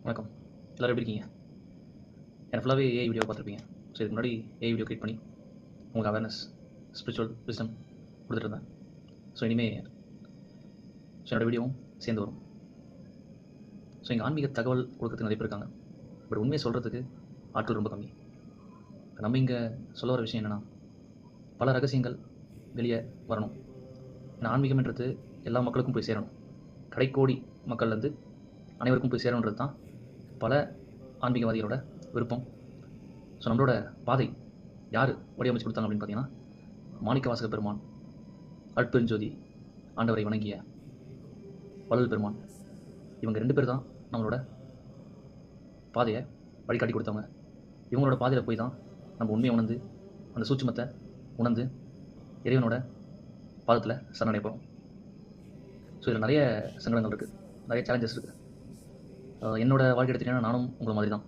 வணக்கம். எல்லோரும் எப்படி இருக்கீங்க? எனக்கு ஃபுல்லாகவே ஏஐ வீடியோ பார்த்துருப்பீங்க. ஸோ இதுக்கு முன்னாடி ஏஐ வீடியோ கிரியேட் பண்ணி உங்களுக்கு அவேர்னஸ், ஸ்பிரிச்சுவல் விஸ்டம் கொடுத்துட்டு இருந்தேன். ஸோ இனிமேல் என்னோடய வீடியோவும் சேர்ந்து வரும். ஸோ எங்கள் ஆன்மீக தகவல் கொடுக்கறதுக்கு நிறைய பேர் இருக்காங்க. பட் உண்மையை சொல்கிறதுக்கு ஆட்கள் ரொம்ப கம்மி. நம்ம இங்கே சொல்ல வர விஷயம் என்னென்னா, பல ரகசியங்கள் வெளியே வரணும். ஏன்னா ஆன்மீகம்ன்றது எல்லா மக்களுக்கும் போய் சேரணும். கடைக்கோடி மக்கள்லேருந்து அனைவருக்கும் போய் சேரணுன்றது தான் பல ஆன்மீகவாதிகளோட விருப்பம். ஸோ நம்மளோட பாதை யார் வடிவமைச்சு கொடுத்தாங்க அப்படின்னு பார்த்தீங்கன்னா, மாணிக்கவாசக பெருமான், அருட்பெருஞ்சோதி ஆண்டவரை வணங்கிய வள்ளல் பெருமான், இவங்க 2 பேர் தான் நம்மளோட பாதையை வழிகாட்டி கொடுத்தவங்க. இவங்களோட பாதையில் போய் தான் நம்ம உண்மையை உணர்ந்து, அந்த சூட்சுமத்தை உணர்ந்து இறைவனோட பாதத்தில் சரணடைய போகிறோம். ஸோ இதில் நிறைய சங்கடங்கள் இருக்குது, நிறைய சேலஞ்சஸ் இருக்குது. என்னோடய வாழ்க்கை எடுத்துக்கிட்டீங்கன்னா நானும் உங்களை மாதிரி தான்.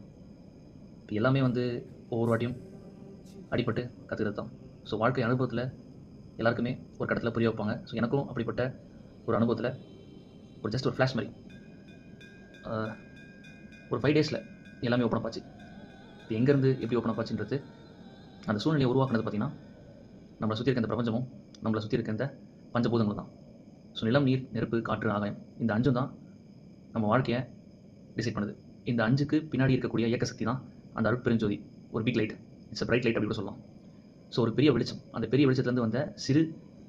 இப்போ எல்லாமே ஒவ்வொரு வாட்டியும் அடிபட்டு கற்றுக்கிறது தான். ஸோ வாழ்க்கை அனுபவத்தில் எல்லாருக்குமே ஒரு கட்டத்தில் புரிய வைப்பாங்க. ஸோ எனக்கும் அப்படிப்பட்ட ஒரு அனுபவத்தில் ஒரு ஜஸ்ட் ஒரு ஃப்ளாஷ் மாதிரி ஒரு 5 டேஸில் எல்லாமே ஓப்பன் அப் ஆச்சு. இப்போ எங்கேருந்து எப்படி ஓப்பன் அப் ஆச்சுன்றது, அந்த சூழ்நிலையை உருவாக்குனது பார்த்திங்கன்னா, நம்மளை சுற்றி இருக்க இந்த பிரபஞ்சமும் நம்மளை சுற்றி இருக்க இந்த பஞ்சபூதங்களும் தான். ஸோ நிலம், நீர், நெருப்பு, காற்று, ஆகாயம், இந்த 5 தான் நம்ம வாழ்க்கையை டிசைட் பண்ணுது. இந்த 5க்கு பின்னாடி இருக்கக்கூடிய இயக்க சக்தி தான் அந்த அருட்பெருஞ்சோதி. ஒரு big light, it's bright light அப்படி கூட சொல்லலாம். ஸோ ஒரு பெரிய வெளிச்சம், அந்த பெரிய வெளிச்சத்துலேருந்து வந்த சிறு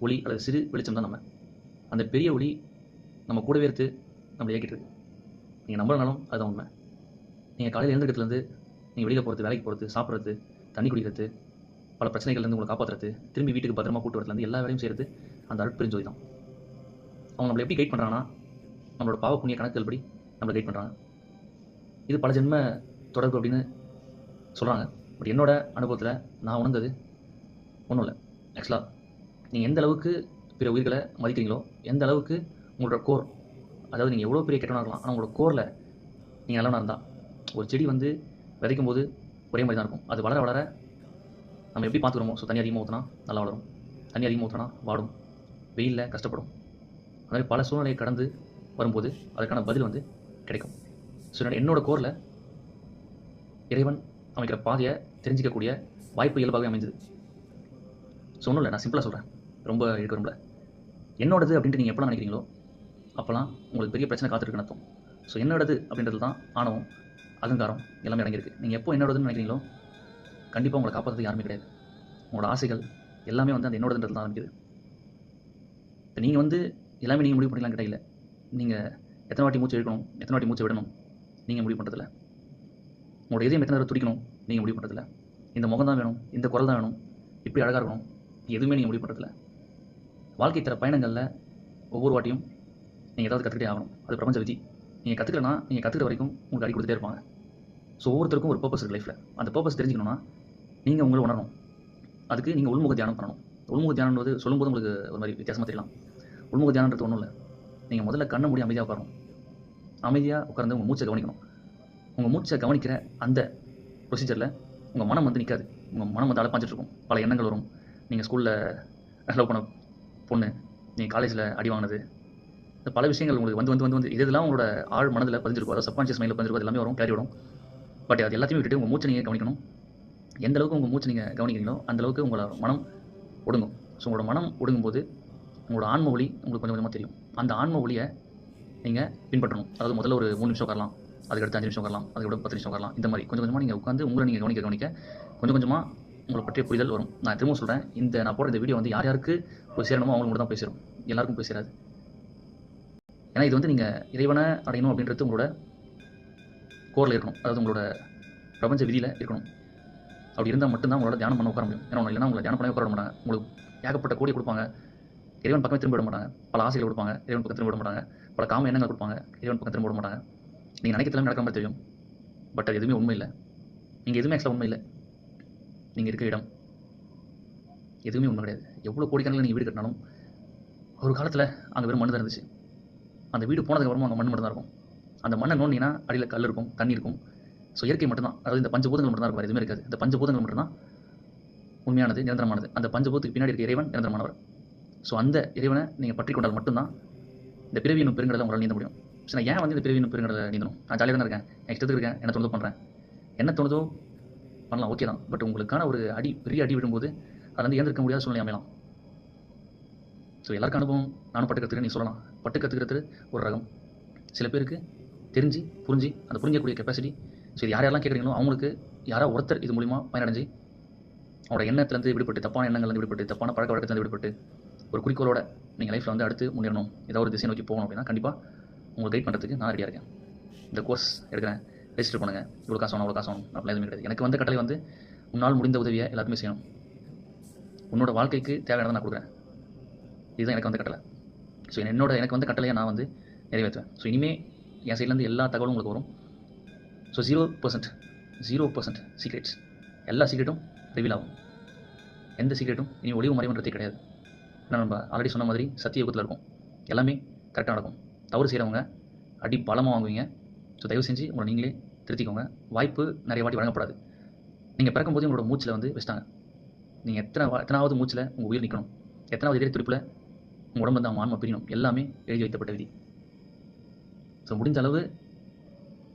ஒளி அல்லது சிறு வெளிச்சம் தான் நம்ம. அந்த பெரிய ஒளி நம்ம கூடவே எடுத்து நம்மளை இயக்கிட்டு இருக்கு. நீங்கள் நம்புறனாலும் அதுதான் உண்மை. நீங்கள் காலையில் எழுந்துக்கிறதுலேருந்து நீங்கள் வெளியில் போகிறது, வேலைக்கு போகிறது, சாப்பிட்றது, தண்ணி குடிக்கிறது, பல பிரச்சனைகள்லேருந்து உங்களை காப்பாற்றுறது, திரும்பி வீட்டுக்கு பத்திரமா கூட்டு வரதுலேருந்து எல்லா வேலையும் செய்கிறது அந்த அருட்பெருஞ்சோதி தான். அவங்க நம்மளை எப்படி கைட் பண்ணுறாங்கன்னா, நம்மளோட பாவ புண்ணிய கணக்குகள் படி நம்மளை கைட் பண்ணுறாங்க. இது பல ஜென்ம தொடர்பு அப்படின்னு சொல்கிறாங்க. பட் என்னோட அனுபவத்தில் நான் உணர்ந்தது ஒன்றும் இல்லை. ஆக்சுவலாக நீங்கள் எந்த அளவுக்கு பிற உயிர்களை மதிக்கிறீங்களோ, எந்த அளவுக்கு உங்களோட கோர், அதாவது நீங்கள் எவ்வளோ பெரிய கெட்டவனாக இருக்கலாம், ஆனால் உங்களோட கோரில் நீங்கள் நல்லவனாக இருந்தால், ஒரு செடி விதைக்கும் போது ஒரே மாதிரி தான் இருக்கும். அது வளர வளர நம்ம எப்படி பார்த்துக்கிறோமோ, ஸோ தண்ணி அதிகமாக ஊற்றினா நல்லா வளரும், தண்ணி அதிகமாக ஊற்றினா வாடும், வெயிலில் கஷ்டப்படும். அந்த மாதிரி பல சூழ்நிலையை கடந்து வரும்போது அதுக்கான பதில் கிடைக்கும். ஸோ என்னோடய கோரில் இறைவன் அமைக்கிற பாதையை தெரிஞ்சிக்கக்கூடிய வாய்ப்பு இயல்பாகவே அமைஞ்சது. ஸோ ஒன்றும் இல்லை, நான் சிம்பிளாக சொல்கிறேன், ரொம்ப இருக்க விரும்பல. என்னோடது அப்படின்ட்டு நீங்கள் எப்போலாம் நினைக்கிறீங்களோ அப்போலாம் உங்களுக்கு பெரிய பிரச்சனை காத்திருக்குன்னு அர்த்தம். ஸோ என்னோடது அப்படின்றது தான் ஆணவம், அகங்காரம் எல்லாமே அடங்கியிருக்கு. நீங்கள் எப்போ என்னோடதுன்னு நினைக்கிறீங்களோ கண்டிப்பாக உங்களை காப்பாற்றுறது யாருமே கிடையாது. உங்களோட ஆசைகள் எல்லாமே அந்த என்னோடதுன்றது தான் ஆரம்பிக்குது. இப்போ நீங்கள் எல்லாமே நீங்கள் முடிவு பண்ணிக்கலாம் கிடையாது. நீங்கள் எத்தனை வாட்டி மூச்சு இழுக்கணும், எத்தனை வாட்டி மூச்சு விடணும் நீங்கள் முடிவு பண்ணுறதில்ல. உங்களோட இதயம் எத்தனை தடவை துடிக்கணும் நீங்கள் முடிவு பண்ணுறதில்ல. இந்த முகம் தான் வேணும், இந்த குரல் தான் வேணும், இப்படி அழகாக இருக்கணும், எதுவுமே நீங்கள் முடிவு பண்ணுறதில்ல. வாழ்க்கை தர பயணங்களில் ஒவ்வொரு வாட்டியும் நீங்கள் ஏதாவது கற்றுக்கிட்டே ஆகணும். அது பிரபஞ்ச விதி. நீங்கள் கற்றுக்கலன்னா நீங்கள் கற்றுக்கிற வரைக்கும் உங்களுக்கு அடி கொடுத்துட்டே இருப்பாங்க. ஸோ ஒவ்வொருத்தருக்கும் ஒரு பர்பஸ் இருக்குது லைஃப்பில். அந்த பர்பஸ் தெரிஞ்சுக்கணுன்னா நீங்கள் உங்களை உணரணும். அதுக்கு நீங்கள் உள்முக தியானம் பண்ணணும். உள்முக தியானம்ன்றது சொல்லும்போது உங்களுக்கு ஒரு மாதிரி வித்தியாசமாக தெரியலாம். உள்முக தியானன்றது ஒன்றும் இல்லை. நீங்கள் முதல்ல கண்ணை மூடி அமைதியாக உட்காரணும். அமைதியாக உட்கார்ந்து உங்கள் மூச்சை கவனிக்கணும். உங்கள் மூச்சை கவனிக்கிற அந்த ப்ரொசீஜரில் உங்கள் மனம் நிற்காது. உங்கள் மனம் அலப்பாஞ்சிட்டு இருக்கும். பல எண்ணங்கள் வரும். நீங்கள் ஸ்கூலில் லவ் பண்ண பொண்ணு, நீங்கள் காலேஜில் அடி வாங்கினது, இந்த பல விஷயங்கள் உங்களுக்கு வந்து இதெல்லாம் உங்களோட ஆழ் மனதில் பதிஞ்சிருக்கும். அதாவது சப்கான்ஷியஸ் மைண்டில் பதிஞ்சிருக்கும். எல்லாமே வரும், கேரி வரும். பட் அது எல்லாத்தையும் விட்டுட்டு உங்கள் மூச்சை நீங்கள் கவனிக்கணும். எந்த அளவுக்கு உங்கள் மூச்சை நீங்கள் கவனிக்கிறீங்களோ அந்தளவுக்கு உங்களோட மனம் ஒடுங்கும். ஸோ உங்களோட மனம் ஒடுங்கும்போது உங்களோட ஆன்ம ஒளி உங்களுக்கு கொஞ்சம் கொஞ்சமாக தெரியும். அந்த ஆன்ம ஒளியை நீங்கள் பின்பற்றணும். அதாவது முதல்ல ஒரு 3 நிமிஷம் உட்காரலாம், அதுக்கடுத்து 5 நிமிஷம் உட்காரலாம், அதுக்கடுத்து 10 நிமிஷம் உட்காரலாம். இந்த மாதிரி கொஞ்சம் கொஞ்சமாக நீங்கள் உட்காந்து உங்களை நீங்கள் கவனிக்க கொஞ்சம் கொஞ்சமாக உங்களை பற்றிய புரிதல் வரும். நான் திரும்ப சொல்கிறேன், நான் போடுற இந்த வீடியோ யார் யாருக்கு போய் சேரணுமோ அவங்களுக்கு மட்டும் தான் போய் சேரும். எல்லாருக்கும் போய் சேராது. ஏன்னா இது நீங்கள் இறைவனை அடையணும் அப்படின்றது உங்களோட கோரில் இருக்கணும். அதாவது உங்களோட பிரபஞ்ச விதியில் இருக்கணும். அப்படி இருந்தால் மட்டும்தான் உங்களோட தியானம் பண்ண உட்கார முடியும். ஏன்னா இல்லைனா உங்களை தியானம் பண்ண உட்கார மாட்டாங்க. உங்களுக்கு ஏகப்பட்ட கோடி கொடுப்பாங்க, இறைவன் பக்கமே திரும்ப விட மாட்டாங்க. பல ஆசைகள் கொடுப்பாங்க, இறைவன் பக்கம் திரும்ப விட மாட்டாங்க. பல காம எண்ணங்கள் கொடுப்பாங்க, இறைவன் பக்கம் திரும்ப விட மாட்டாங்க. நீங்கள் நினைக்கிறதுலாம் நடக்காமல் தெரியும். பட் அது எதுவுமே உண்மை இல்லை. நீங்கள் எதுவுமே ஆக்சுவலாக உண்மை இல்லை. நீங்கள் இருக்கிற இடம் எதுவுமே உண்மை கிடையாது. எவ்வளோ கோடிக்கணக்கில் நீங்கள் வீடு கட்டினாலும் ஒரு காலத்தில் அங்கே வெறும் மண்ணு தான் இருந்துச்சு. அந்த வீடு போனதுக்கப்புறமா அங்கே மண் மட்டும் தான் இருக்கும். அந்த மண்ணை நோண்டினா அடியில் கல் இருக்கும், தண்ணி இருக்கும். ஸோ இயற்கை மட்டும்தான். அதாவது இந்த பஞ்சபூதங்கள் மட்டும் தான் இருக்கும், எதுவுமே இருக்காது. இந்த பஞ்சபூதங்கள் மட்டும்தான் உண்மையானது, நிரந்தரமானது. அந்த பஞ்சபூதத்துக்கு பின்னாடி இருக்க இறைவன் நிரந்தரமானவர். ஸோ அந்த இறைவனை நீங்கள் பற்றி கொண்டால் மட்டும்தான் இந்த பிறவி என்னும் பெருங்கடலை உங்களால் நீந்த முடியும். ஸோ நான் ஏன் வந்து இந்த பிரிவின் பெருங்கடலை நீந்தணும்? நான் ஜாலியாக தானே இருக்கேன், என் இஷ்டத்துக்கு இருக்கேன், என்ன தோணுதோ பண்ணுறேன். என்ன தோணுதோ பண்ணலாம், ஓகே தான். பட் உங்களுக்கான ஒரு பெரிய அடி விடும்போது அது வந்து ஏந்திருக்க முடியாத சூழ்நிலை அமையலாம். ஸோ எல்லாருக்கும் அனுபவம், நானும் பட்டு கற்றுக்கிறேன், நீ சொல்லலாம். பட்டு கற்றுக்கிறது ஒரு ரகம். சில பேருக்கு தெரிஞ்சு புரிஞ்சு அந்த புரிஞ்சக்கூடிய கெப்பாசிட்டி. ஸோ இது யாரெல்லாம் கேட்குறீங்களோ அவங்களுக்கு யாராவது ஒருத்தர் இது மூலிமா பயனடைஞ்சு அவரோட எண்ணத்துலேருந்து விடுபட்டு, தப்பான எண்ணங்கள்லேருந்து விடுபட்டு, தப்பான பழக்க வழக்கத்துலேருந்து விடுபட்டு, ஒரு குறிக்கோளோட நீங்கள் லைஃப்பில் வந்து அடுத்து முன்னேறணும், ஏதாவது ஒரு திசை நோக்கி போகணும் அப்படின்னா கண்டிப்பாக உங்களுக்கு கைட் பண்ணுறதுக்கு நான் ரெடியாக இருக்கேன். இந்த கோர்ஸ் எடுக்கிறேன், ரெஜிஸ்டர் பண்ணுங்கள், இவ்வளோ காசு ஆகணும் அவ்வளோ காசு ஆகணும் அப்படிலாம் எதுவுமே கிடையாது. எனக்கு வந்து கட்டளை வந்து உன்னால் முடிந்த உதவியை எல்லாருமே செய்யணும், உன்னோட வாழ்க்கைக்கு தேவையானதை நான் கொடுக்குறேன். இதுதான் எனக்கு வந்து கட்டளை. ஸோ எனக்கு வந்து கட்டளையை நான் வந்து நிறைவேற்றுவேன். ஸோ இனிமேல் என் சைட்லேருந்து எல்லா தகவலும் உங்களுக்கு வரும். ஸோ 0% சீக்ரெட்ஸ், எல்லா சீக்ரெட்டும் ரிவீல் ஆகும். எந்த சீக்ரெட்டும் இனி ஒளிவு மறைவுன்றதே கிடையாது. ஏன்னா நம்ம ஆல்ரெடி சொன்ன மாதிரி சத்திய யுகத்தில் இருக்கும், எல்லாமே கரெக்டாக நடக்கும். தவறு செய்கிறவங்க அடி பலமாக வாங்குவீங்க. ஸோ தயவு செஞ்சு உங்களை நீங்களே திருத்திக்கோங்க. வாய்ப்பு நிறைய வாட்டி வழங்கப்படாது. நீங்கள் பிறக்கும்போது உங்களோட மூச்சில் வந்து வச்சிட்டாங்க. நீங்கள் எத்தனாவது மூச்சில் உங்கள் உயிர் நிற்கணும், எத்தனாவது இதே துடிப்பில் உங்கள் உடம்பு வந்து அவங்க ஆன்மா பிரியணும், எல்லாமே எழுதி வைக்கப்பட்ட விதி. ஸோ முடிஞ்ச அளவு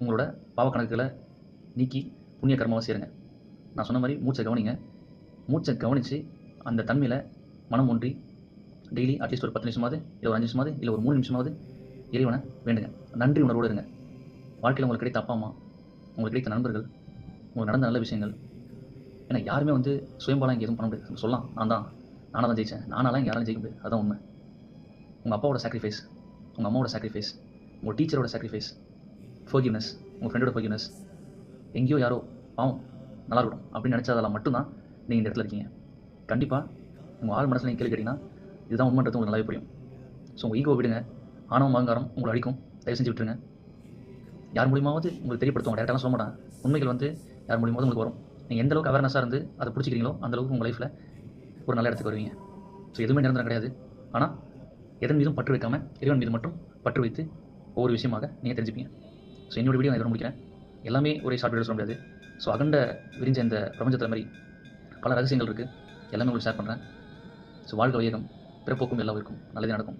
உங்களோட பாவ கணக்குகளை நீக்கி புண்ணிய கர்மாவை சேருங்க. நான் சொன்ன மாதிரி மூச்சை கவனிங்க. மூச்சை கவனித்து அந்த தன்மையில் மனம் ஒன்றி டெய்லி அட்லீஸ்ட் ஒரு 10 நிமிஷமாவது, இல்லை ஒரு 5 நிமிஷமாவது, இல்லை ஒரு 3 நிமிஷமாவது இறைவனை வேண்டுங்க. நன்றி உணர்வோடு இருங்க. வாழ்க்கையில் உங்களுக்கு கிடைத்த அப்பா அம்மா, உங்களுக்கு கிடைத்த நண்பர்கள், உங்களுக்கு நடந்த நல்ல விஷயங்கள். ஏன்னா யாருமே வந்து சுயம்பாலாம் இங்கே எதுவும் பண்ண முடியாது. சொல்லலாம் நானாக தான் ஜெயித்தேன், நானாலாம் இங்கே யாரும் ஜெயிக்க முடியாது. அதுதான் உண்மை. உங்கள் அப்பாவோட சாக்ரிஃபைஸ், உங்கள் அம்மாவோட சாக்ரிஃபைஸ், உங்கள் டீச்சரோட சாக்ரிஃபைஸ், ஃபர்கிவ்னஸ், உங்கள் ஃப்ரெண்டோட ஃபர்கிவ்னஸ், எங்கேயோ யாரோ பாவம் நல்லா இருக்கட்டும் அப்படின்னு நினச்சதெல்லாம் மட்டும்தான் நீங்கள் இந்த இடத்துல இருக்கீங்க. கண்டிப்பாக உங்கள் ஆள் மனசில் நீங்கள் கேள்வி கேட்டிங்கன்னா இதுதான் உண்மைன்றது உங்களுக்கு நல்லாவே புரியும். ஸோ உங்கள் ஈகோ விடுங்க. ஆணவம் அகங்காரம் உங்களை அழிக்கும், தயவு செஞ்சு விட்டுருங்க. யார் மூலியமாவது உங்களுக்கு தெரியப்படுத்துவாங்க, டேரெக்டாலாம் சொல்ல மாட்டாங்க. உண்மைகள் வந்து யார் மூலியமாவது உங்களுக்கு வரும். நீங்கள் எந்த அளவுக்கு அவேர்னஸாக இருந்து அதை பிடிச்சிக்கிறீங்களோ அந்தளவுக்கு உங்கள் லைஃப்பில் ஒரு நல்ல இடத்துக்கு வருவீங்க. ஸோ எதுவுமே நிரந்தரம் கிடையாது. ஆனால் எதன் மீதும் பற்று வைக்காமல் இறைவன் மீது மட்டும் பற்று வைத்து ஒவ்வொரு விஷயமாக நீங்கள் தெரிஞ்சுப்பீங்க. ஸோ என்னோட வீடியோ நான் இதோட முடிக்கிறேன். எல்லாமே ஒரே ஷார்ட் வீடியோ சொல்ல முடியாது. ஸோ அகண்ட விரிஞ்ச இந்த பிரபஞ்சத்தில் மாதிரி பல ரகசியங்கள் இருக்குது, எல்லாமே உங்களுக்கு ஷேர் பண்ணுறேன். ஸோ வாழ்க்கை வையகம் பிறப்போக்கும் எல்லாம் இருக்கும், நல்லதே நடக்கும்.